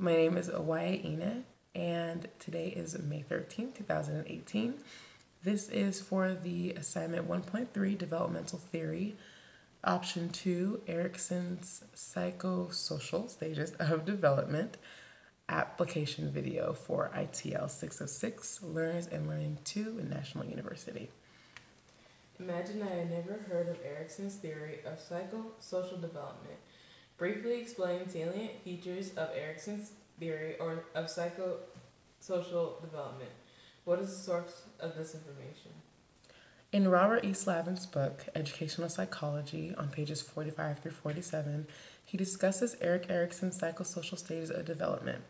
My name is Awaya Ina, and today is May 13th, 2018. This is for the assignment 1.3, Developmental Theory, option 2, Erikson's Psychosocial Stages of Development, application video for ITL 606, Learners and Learning 2 in National University. Imagine I had never heard of Erikson's theory of psychosocial development. Briefly explain salient features of Erikson's theory or of psychosocial development. What is the source of this information? In Robert E. Slavin's book, Educational Psychology, on pages 45 through 47, he discusses Erikson's psychosocial stages of development.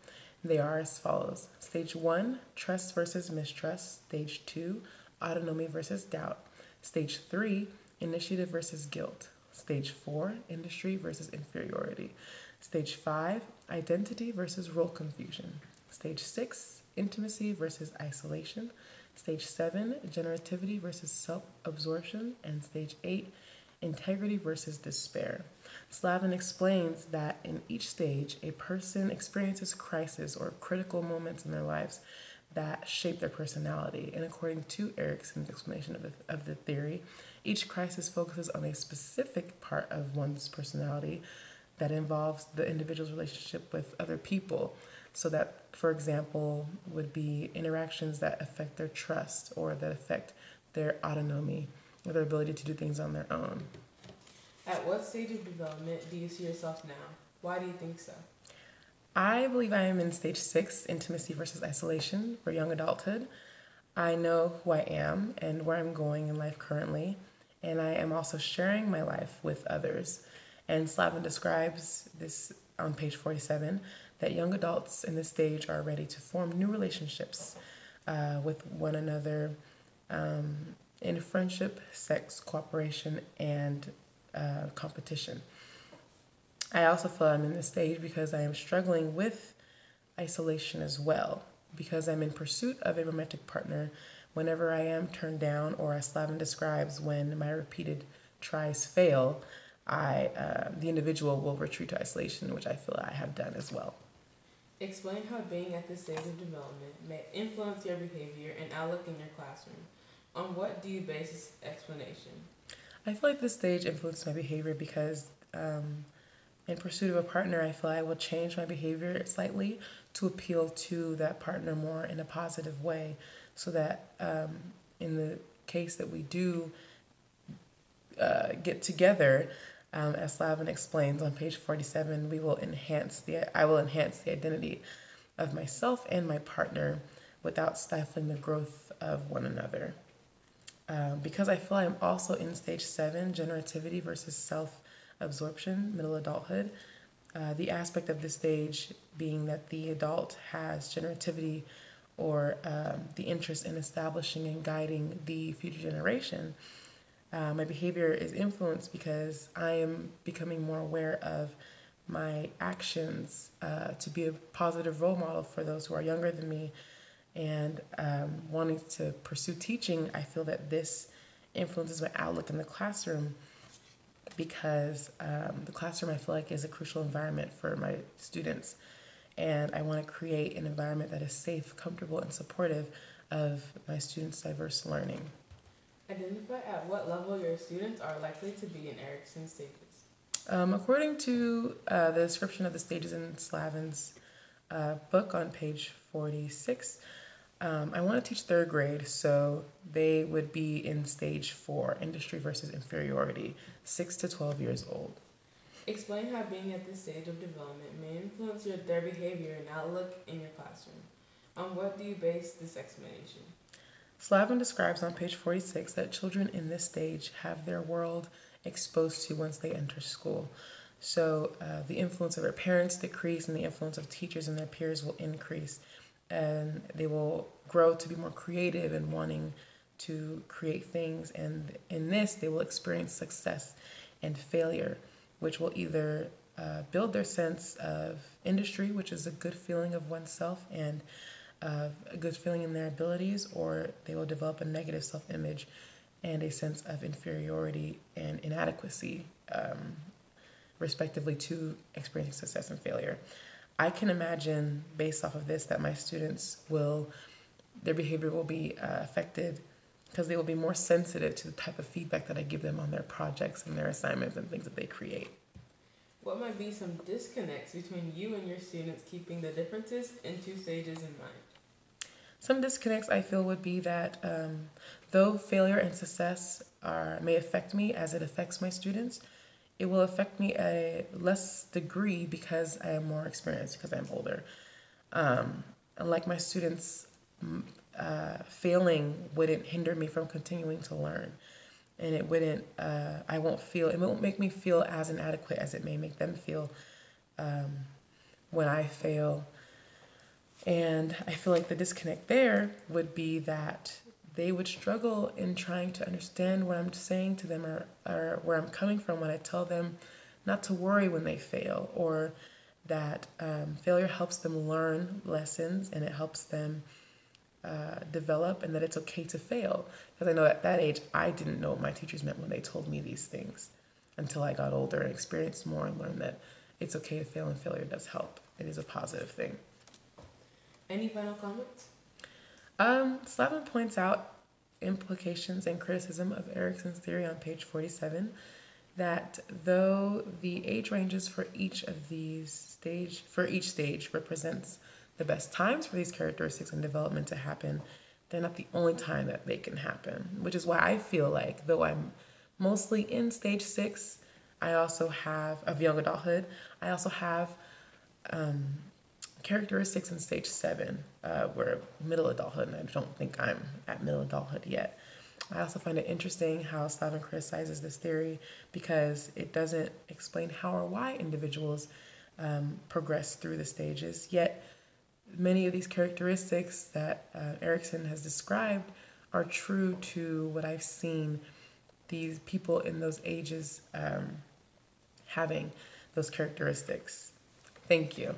They are as follows. Stage 1, trust versus mistrust. Stage 2, autonomy versus doubt. Stage 3, initiative versus guilt. Stage 4, industry versus inferiority. Stage 5, identity versus role confusion. Stage 6, intimacy versus isolation. Stage 7, generativity versus self-absorption. And stage 8, integrity versus despair. Slavin explains that in each stage, a person experiences crisis or critical moments in their lives that shape their personality. And according to Erikson's explanation of the theory, each crisis focuses on a specific part of one's personality that involves the individual's relationship with other people. So that, for example, would be interactions that affect their trust or that affect their autonomy or their ability to do things on their own. At what stage of development do you see yourself now? Why do you think so? I believe I am in stage 6, intimacy versus isolation, for young adulthood. I know who I am and where I'm going in life currently, and I am also sharing my life with others. And Slavin describes this on page 47, that young adults in this stage are ready to form new relationships with one another in friendship, sex, cooperation, and competition. I also feel I'm in this stage because I am struggling with isolation as well, because I'm in pursuit of a romantic partner. Whenever I am turned down, or as Slavin describes, when my repeated tries fail, the individual will retreat to isolation, which I feel I have done as well. Explain how being at this stage of development may influence your behavior and outlook in your classroom. On what do you base this explanation? I feel like this stage influenced my behavior because in pursuit of a partner, I feel I will change my behavior slightly to appeal to that partner more in a positive way, so that in the case that we do get together, as Slavin explains on page 47, I will enhance the identity of myself and my partner without stifling the growth of one another. Because I feel I'm also in stage 7, generativity versus self-absorption, middle adulthood. The aspect of this stage being that the adult has generativity or the interest in establishing and guiding the future generation. My behavior is influenced because I am becoming more aware of my actions to be a positive role model for those who are younger than me. And wanting to pursue teaching, I feel that this influences my outlook in the classroom, because the classroom, I feel like, is a crucial environment for my students. And I want to create an environment that is safe, comfortable, and supportive of my students' diverse learning. Identify at what level your students are likely to be in Erikson's stages. According to the description of the stages in Slavin's book on page 46, I want to teach 3rd grade, so they would be in stage 4, industry versus inferiority, 6 to 12 years old. Explain how being at this stage of development may influence their behavior and outlook in your classroom. On what do you base this explanation? Slavin describes on page 46 that children in this stage have their world exposed to once they enter school. So the influence of their parents decrease and the influence of teachers and their peers will increase. And they will grow to be more creative and wanting to create things. And in this, they will experience success and failure, which will either build their sense of industry, which is a good feeling of oneself and a good feeling in their abilities, or they will develop a negative self-image and a sense of inferiority and inadequacy, respectively, to experiencing success and failure. I can imagine based off of this that my students their behavior will be affected because they will be more sensitive to the type of feedback that I give them on their projects and their assignments and things that they create. What might be some disconnects between you and your students, keeping the differences in 2 stages in mind? Some disconnects I feel would be that though failure and success may affect me as it affects my students, it will affect me at a less degree because I am more experienced, because I'm older. Unlike my students, failing wouldn't hinder me from continuing to learn. And it won't make me feel as inadequate as it may make them feel when I fail. And I feel like the disconnect there would be that they would struggle in trying to understand what I'm saying to them or where I'm coming from when I tell them not to worry when they fail, or that failure helps them learn lessons and it helps them develop, and that it's okay to fail. Because I know at that age, I didn't know what my teachers meant when they told me these things until I got older and experienced more and learned that it's okay to fail and failure does help. It is a positive thing. Any final comments? Slavin points out implications and criticism of Erikson's theory on page 47, that though the age ranges for each stage represents the best times for these characteristics and development to happen, they're not the only time that they can happen, which is why I feel like, though I'm mostly in stage 6, I also have, of young adulthood, I also have characteristics in stage 7, where middle adulthood, and I don't think I'm at middle adulthood yet. I also find it interesting how Slavin criticizes this theory because it doesn't explain how or why individuals progress through the stages, yet many of these characteristics that Erikson has described are true to what I've seen these people in those ages having those characteristics. Thank you.